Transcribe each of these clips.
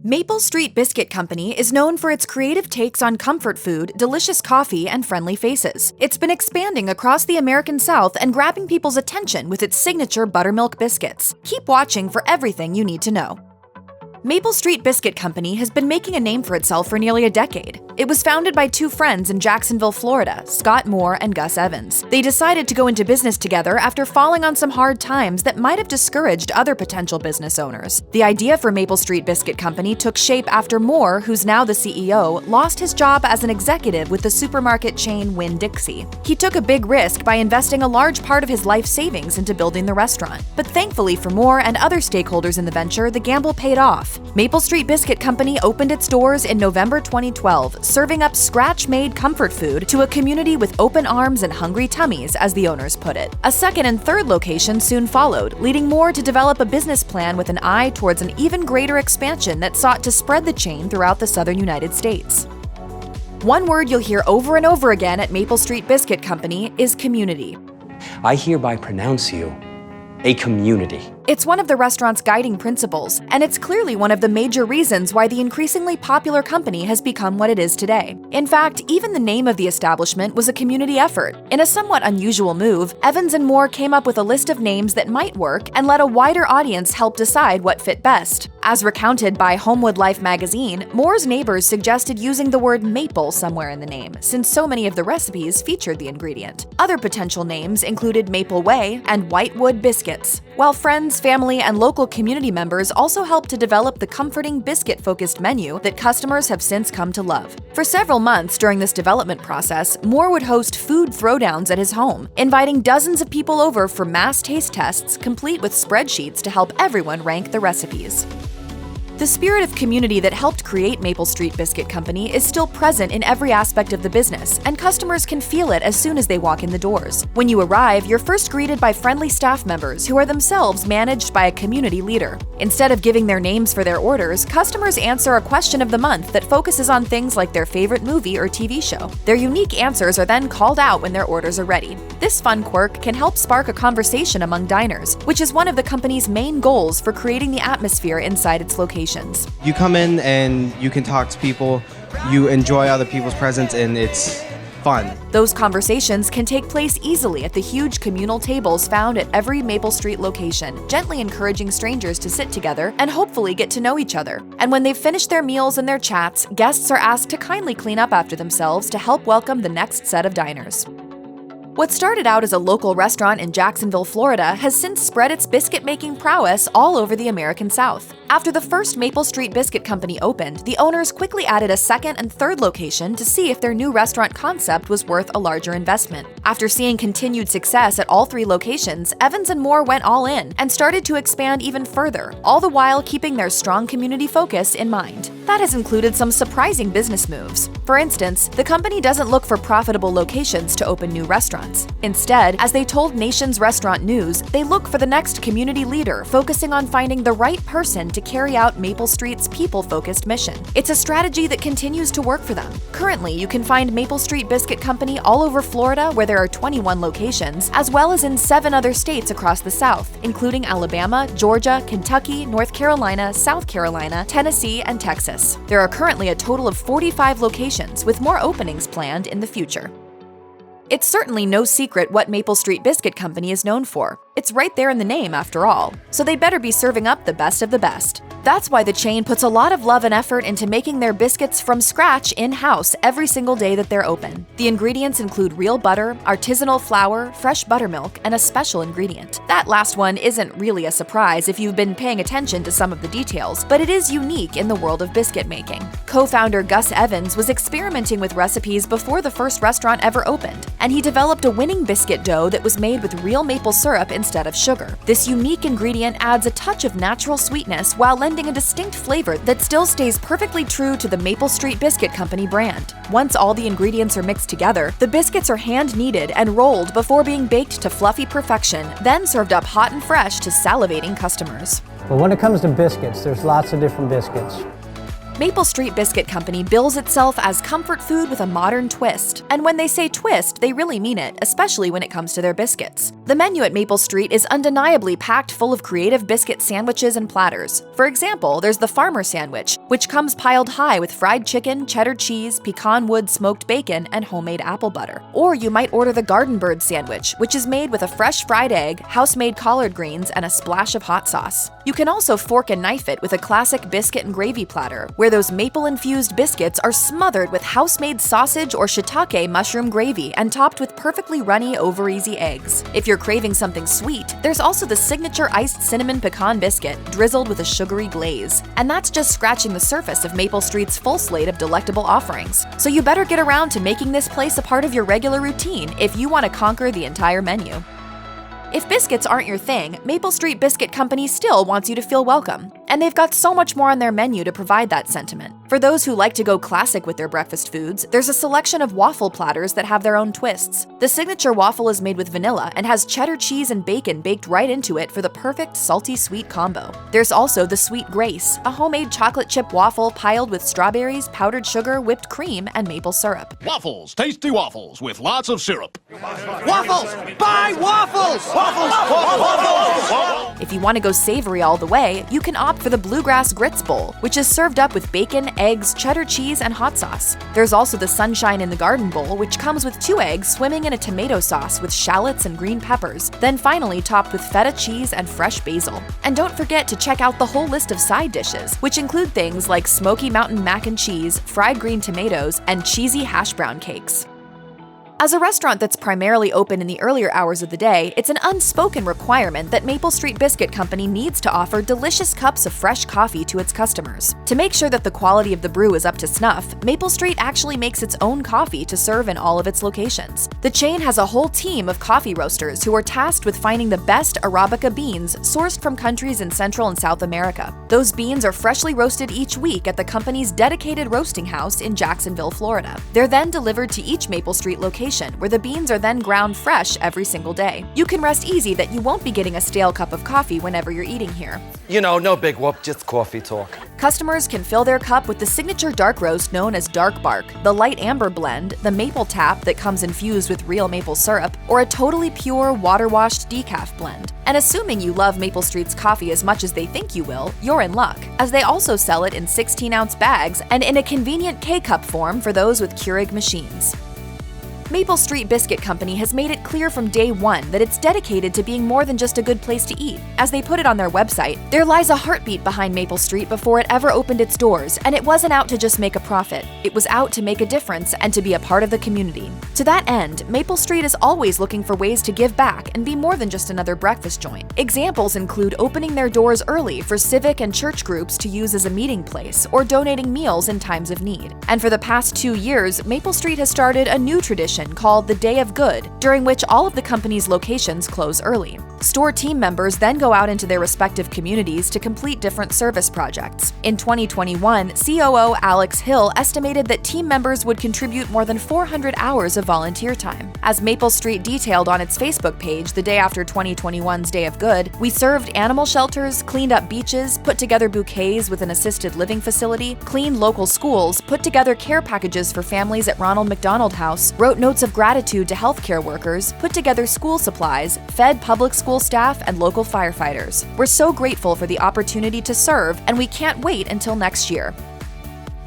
Maple Street Biscuit Company is known for its creative takes on comfort food, delicious coffee, and friendly faces. It's been expanding across the American South and grabbing people's attention with its signature buttermilk biscuits. Keep watching for everything you need to know. Maple Street Biscuit Company has been making a name for itself for nearly a decade. It was founded by two friends in Jacksonville, Florida, Scott Moore and Gus Evans. They decided to go into business together after falling on some hard times that might have discouraged other potential business owners. The idea for Maple Street Biscuit Company took shape after Moore, who's now the CEO, lost his job as an executive with the supermarket chain Winn-Dixie. He took a big risk by investing a large part of his life savings into building the restaurant. But thankfully for Moore and other stakeholders in the venture, the gamble paid off. Maple Street Biscuit Company opened its doors in November 2012, serving up scratch-made comfort food to a community with open arms and hungry tummies, as the owners put it. A second and third location soon followed, leading Moore to develop a business plan with an eye towards an even greater expansion that sought to spread the chain throughout the southern United States. One word you'll hear over and over again at Maple Street Biscuit Company is community. I hereby pronounce you a community. It's one of the restaurant's guiding principles, and it's clearly one of the major reasons why the increasingly popular company has become what it is today. In fact, even the name of the establishment was a community effort. In a somewhat unusual move, Evans and Moore came up with a list of names that might work and let a wider audience help decide what fit best. As recounted by Homewood Life magazine, Moore's neighbors suggested using the word maple somewhere in the name, since so many of the recipes featured the ingredient. Other potential names included Maple Way and Whitewood Biscuits, while friends, family, and local community members also helped to develop the comforting biscuit-focused menu that customers have since come to love. For several months during this development process, Moore would host food throwdowns at his home, inviting dozens of people over for mass taste tests complete with spreadsheets to help everyone rank the recipes. The spirit of community that helped create Maple Street Biscuit Company is still present in every aspect of the business, and customers can feel it as soon as they walk in the doors. When you arrive, you're first greeted by friendly staff members who are themselves managed by a community leader. Instead of giving their names for their orders, customers answer a question of the month that focuses on things like their favorite movie or TV show. Their unique answers are then called out when their orders are ready. This fun quirk can help spark a conversation among diners, which is one of the company's main goals for creating the atmosphere inside its locations. You come in and you can talk to people, you enjoy other people's presence, and it's fun. Those conversations can take place easily at the huge communal tables found at every Maple Street location, gently encouraging strangers to sit together and hopefully get to know each other. And when they've finished their meals and their chats, guests are asked to kindly clean up after themselves to help welcome the next set of diners. What started out as a local restaurant in Jacksonville, Florida, has since spread its biscuit-making prowess all over the American South. After the first Maple Street Biscuit Company opened, the owners quickly added a second and third location to see if their new restaurant concept was worth a larger investment. After seeing continued success at all three locations, Evans and Moore went all in and started to expand even further, all the while keeping their strong community focus in mind. That has included some surprising business moves. For instance, the company doesn't look for profitable locations to open new restaurants. Instead, as they told Nation's Restaurant News, they look for the next community leader, focusing on finding the right person to carry out Maple Street's people-focused mission. It's a strategy that continues to work for them. Currently, you can find Maple Street Biscuit Company all over Florida, where there are 21 locations, as well as in 7 other states across the South, including Alabama, Georgia, Kentucky, North Carolina, South Carolina, Tennessee, and Texas. There are currently a total of 45 locations, with more openings planned in the future. It's certainly no secret what Maple Street Biscuit Company is known for. It's right there in the name, after all, so they better be serving up the best of the best. That's why the chain puts a lot of love and effort into making their biscuits from scratch in-house every single day that they're open. The ingredients include real butter, artisanal flour, fresh buttermilk, and a special ingredient. That last one isn't really a surprise if you've been paying attention to some of the details, but it is unique in the world of biscuit making. Co-founder Gus Evans was experimenting with recipes before the first restaurant ever opened, and he developed a winning biscuit dough that was made with real maple syrup instead of sugar. This unique ingredient adds a touch of natural sweetness while lending a distinct flavor that still stays perfectly true to the Maple Street Biscuit Company brand. Once all the ingredients are mixed together, the biscuits are hand-kneaded and rolled before being baked to fluffy perfection, then served up hot and fresh to salivating customers. Well, when it comes to biscuits, there's lots of different biscuits. Maple Street Biscuit Company bills itself as comfort food with a modern twist. And when they say twist, they really mean it, especially when it comes to their biscuits. The menu at Maple Street is undeniably packed full of creative biscuit sandwiches and platters. For example, there's the Farmer Sandwich, which comes piled high with fried chicken, cheddar cheese, pecan wood smoked bacon, and homemade apple butter. Or you might order the Garden Bird Sandwich, which is made with a fresh fried egg, house-made collard greens, and a splash of hot sauce. You can also fork and knife it with a classic biscuit and gravy platter, where those maple-infused biscuits are smothered with house-made sausage or shiitake mushroom gravy and topped with perfectly runny, over-easy eggs. If you're craving something sweet, there's also the signature iced cinnamon pecan biscuit, drizzled with a sugary glaze. And that's just scratching the surface of Maple Street's full slate of delectable offerings. So you better get around to making this place a part of your regular routine if you want to conquer the entire menu. If biscuits aren't your thing, Maple Street Biscuit Company still wants you to feel welcome. And they've got so much more on their menu to provide that sentiment. For those who like to go classic with their breakfast foods, there's a selection of waffle platters that have their own twists. The signature waffle is made with vanilla and has cheddar cheese and bacon baked right into it for the perfect salty-sweet combo. There's also the Sweet Grace, a homemade chocolate chip waffle piled with strawberries, powdered sugar, whipped cream, and maple syrup. Waffles, tasty waffles with lots of syrup. Waffles! Buy waffles! If you want to go savory all the way, you can opt for the Bluegrass Grits Bowl, which is served up with bacon, eggs, cheddar cheese, and hot sauce. There's also the Sunshine in the Garden Bowl, which comes with 2 eggs swimming in a tomato sauce with shallots and green peppers, then finally topped with feta cheese and fresh basil. And don't forget to check out the whole list of side dishes, which include things like Smoky Mountain mac and cheese, fried green tomatoes, and cheesy hash brown cakes. As a restaurant that's primarily open in the earlier hours of the day, it's an unspoken requirement that Maple Street Biscuit Company needs to offer delicious cups of fresh coffee to its customers. To make sure that the quality of the brew is up to snuff, Maple Street actually makes its own coffee to serve in all of its locations. The chain has a whole team of coffee roasters who are tasked with finding the best Arabica beans sourced from countries in Central and South America. Those beans are freshly roasted each week at the company's dedicated roasting house in Jacksonville, Florida. They're then delivered to each Maple Street location, where the beans are then ground fresh every single day. You can rest easy that you won't be getting a stale cup of coffee whenever you're eating here. You know, no big whoop, just coffee talk. Customers can fill their cup with the signature dark roast known as Dark Bark, the light amber blend, the maple tap that comes infused with real maple syrup, or a totally pure water-washed decaf blend. And assuming you love Maple Street's coffee as much as they think you will, you're in luck, as they also sell it in 16-ounce bags and in a convenient K-cup form for those with Keurig machines. Maple Street Biscuit Company has made it clear from day one that it's dedicated to being more than just a good place to eat. As they put it on their website, there lies a heartbeat behind Maple Street before it ever opened its doors, and it wasn't out to just make a profit. It was out to make a difference and to be a part of the community. To that end, Maple Street is always looking for ways to give back and be more than just another breakfast joint. Examples include opening their doors early for civic and church groups to use as a meeting place, or donating meals in times of need. And for the past 2 years, Maple Street has started a new tradition called the Day of Good, during which all of the company's locations close early. Store team members then go out into their respective communities to complete different service projects. In 2021, COO Alex Hill estimated that team members would contribute more than 400 hours of volunteer time. As Maple Street detailed on its Facebook page the day after 2021's Day of Good, we served animal shelters, cleaned up beaches, put together bouquets with an assisted living facility, cleaned local schools, put together care packages for families at Ronald McDonald House, wrote notes of gratitude to healthcare workers, put together school supplies, fed public school staff and local firefighters. We're so grateful for the opportunity to serve, and we can't wait until next year.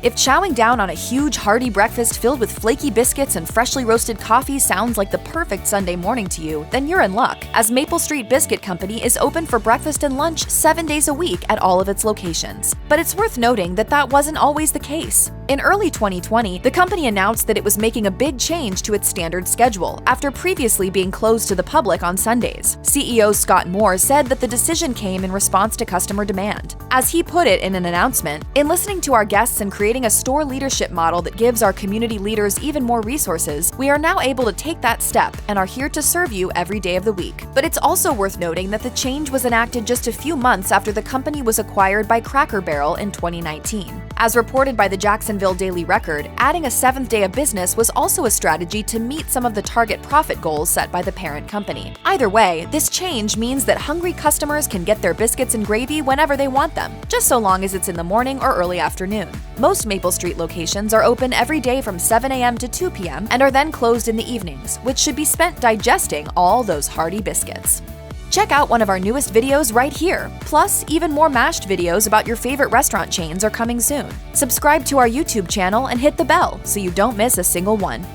If chowing down on a huge hearty breakfast filled with flaky biscuits and freshly roasted coffee sounds like the perfect Sunday morning to you, then you're in luck, as Maple Street Biscuit Company is open for breakfast and lunch 7 days a week at all of its locations. But it's worth noting that that wasn't always the case. In early 2020, the company announced that it was making a big change to its standard schedule after previously being closed to the public on Sundays. CEO Scott Moore said that the decision came in response to customer demand. As he put it in an announcement, "In listening to our guests and creating a store leadership model that gives our community leaders even more resources, we are now able to take that step and are here to serve you every day of the week." But it's also worth noting that the change was enacted just a few months after the company was acquired by Cracker Barrel in 2019. As reported by the Jacksonville Jacksonville Daily Record, adding a 7th day of business was also a strategy to meet some of the target profit goals set by the parent company. Either way, this change means that hungry customers can get their biscuits and gravy whenever they want them, just so long as it's in the morning or early afternoon. Most Maple Street locations are open every day from 7 a.m. to 2 p.m. and are then closed in the evenings, which should be spent digesting all those hearty biscuits. Check out one of our newest videos right here. Plus, even more mashed videos about your favorite restaurant chains are coming soon. Subscribe to our YouTube channel and hit the bell so you don't miss a single one.